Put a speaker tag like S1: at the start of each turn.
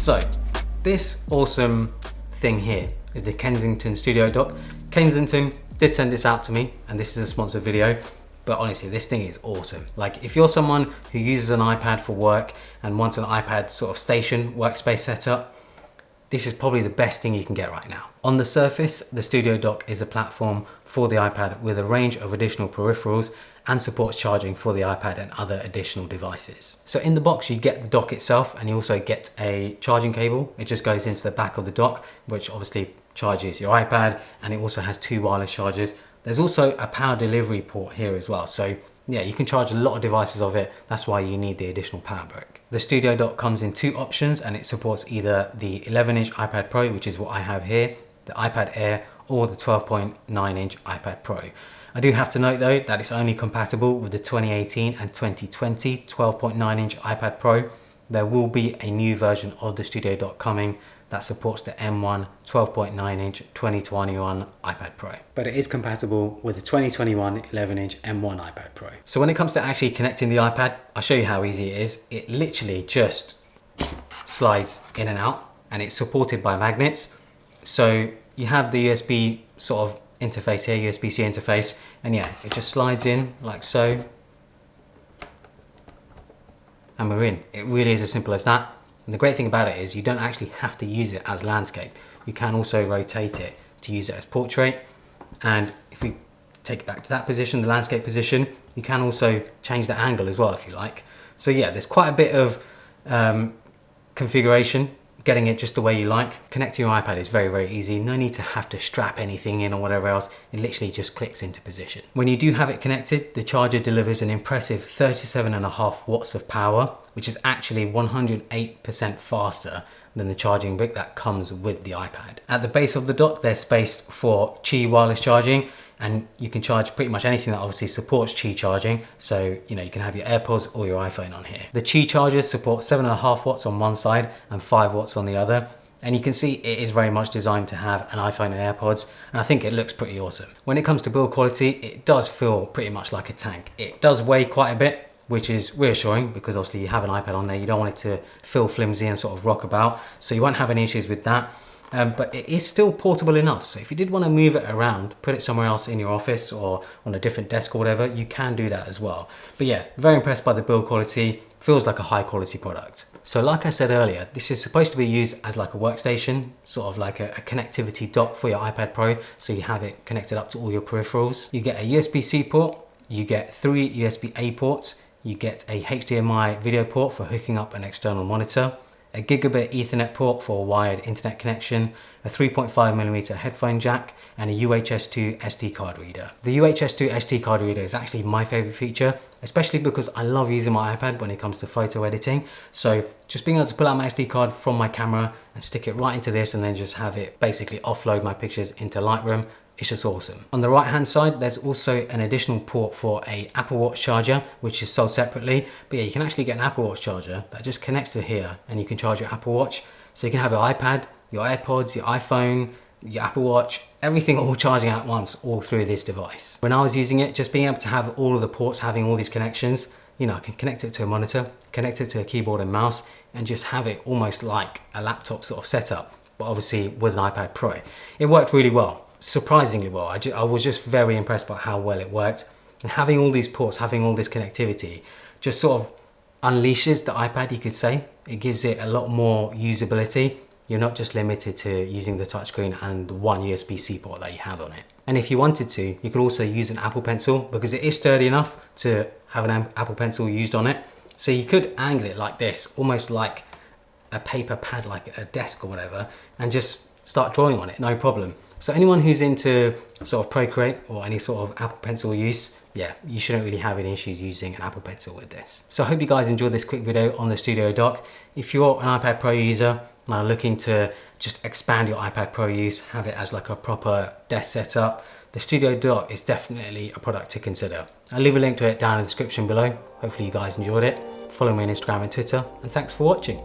S1: So this awesome thing here is the Kensington StudioDock. Kensington did send this out to me, and this is a sponsored video. But honestly, this thing is awesome. Like, if you're someone who uses an iPad for work and wants an iPad sort of station workspace setup, this is probably the best thing you can get right now. On the surface, the StudioDock is a platform for the iPad with a range of additional peripherals and supports charging for the iPad and other additional devices. So in the box, you get the dock itself, and you also get a charging cable. It just goes into the back of the dock, which obviously charges your iPad, and it also has 2 wireless chargers. There's also a power delivery port here as well. So yeah, you can charge a lot of devices of it. That's why you need the additional power brick. The StudioDock comes in 2 options, and it supports either the 11-inch iPad Pro, which is what I have here, the iPad Air, or the 12.9-inch iPad Pro. I do have to note though that it's only compatible with the 2018 and 2020 12.9-inch iPad Pro. There will be a new version of the StudioDock coming that supports the M1 12.9-inch 2021 iPad Pro. But it is compatible with the 2021 11-inch M1 iPad Pro. So when it comes to actually connecting the iPad, I'll show you how easy it is. It literally just slides in and out, and it's supported by magnets. So you have the USB sort of interface here, USB-C interface, and yeah, it just slides in like so. And we're in. It really is as simple as that. And the great thing about it is you don't actually have to use it as landscape. You can also rotate it to use it as portrait. And if we take it back to that position, the landscape position, you can also change the angle as well if you like. So yeah, there's quite a bit of configuration, getting it just the way you like. Connecting your iPad is very, very easy. No need to have to strap anything in or whatever else. It literally just clicks into position. When you do have it connected, the charger delivers an impressive 37.5 watts of power, which is actually 108% faster than the charging brick that comes with the iPad. At the base of the dock, there's space for Qi wireless charging, and you can charge pretty much anything that obviously supports Qi charging. So, you know, you can have your AirPods or your iPhone on here. The Qi chargers support 7.5 watts on one side and 5 watts on the other. And you can see it is very much designed to have an iPhone and AirPods, and I think it looks pretty awesome. When it comes to build quality, it does feel pretty much like a tank. It does weigh quite a bit, which is reassuring because obviously you have an iPad on there. You don't want it to feel flimsy and sort of rock about. So you won't have any issues with that. But it is still portable enough. So if you did want to move it around, put it somewhere else in your office or on a different desk or whatever, you can do that as well. But yeah, very impressed by the build quality. Feels like a high quality product. So like I said earlier, this is supposed to be used as like a workstation, sort of like a connectivity dock for your iPad Pro. So you have it connected up to all your peripherals. You get a USB-C port, you get 3 USB-A ports, you get a HDMI video port for hooking up an external monitor, a gigabit Ethernet port for a wired internet connection, a 3.5mm headphone jack, and a UHS 2 SD card reader. The UHS 2 SD card reader is actually my favorite feature, especially because I love using my iPad when it comes to photo editing. So just being able to pull out my SD card from my camera and stick it right into this and then just have it basically offload my pictures into Lightroom, it's just awesome. On the right hand side, there's also an additional port for a Apple Watch charger, which is sold separately. But yeah, you can actually get an Apple Watch charger that just connects to here, and you can charge your Apple Watch. So you can have your iPad, your AirPods, your iPhone, your Apple Watch, everything all charging at once, all through this device. When I was using it, just being able to have all of the ports, having all these connections, you know, I can connect it to a monitor, connect it to a keyboard and mouse, and just have it almost like a laptop sort of setup, but obviously with an iPad Pro. It worked really well. Surprisingly well. I was just very impressed by how well it worked, and having all these ports, having all this connectivity just sort of unleashes the iPad, you could say. It gives it a lot more usability. You're not just limited to using the touchscreen and the one USB-C port that you have on it. And if you wanted to, you could also use an Apple Pencil because it is sturdy enough to have an Apple Pencil used on it. So you could angle it like this, almost like a paper pad, like a desk or whatever, and just start drawing on it, no problem. So anyone who's into sort of Procreate or any sort of Apple Pencil use, yeah, you shouldn't really have any issues using an Apple Pencil with this. So I hope you guys enjoyed this quick video on the StudioDock. If you're an iPad Pro user and are looking to just expand your iPad Pro use, have it as like a proper desk setup, the StudioDock is definitely a product to consider. I'll leave a link to it down in the description below. Hopefully you guys enjoyed it. Follow me on Instagram and Twitter, and thanks for watching.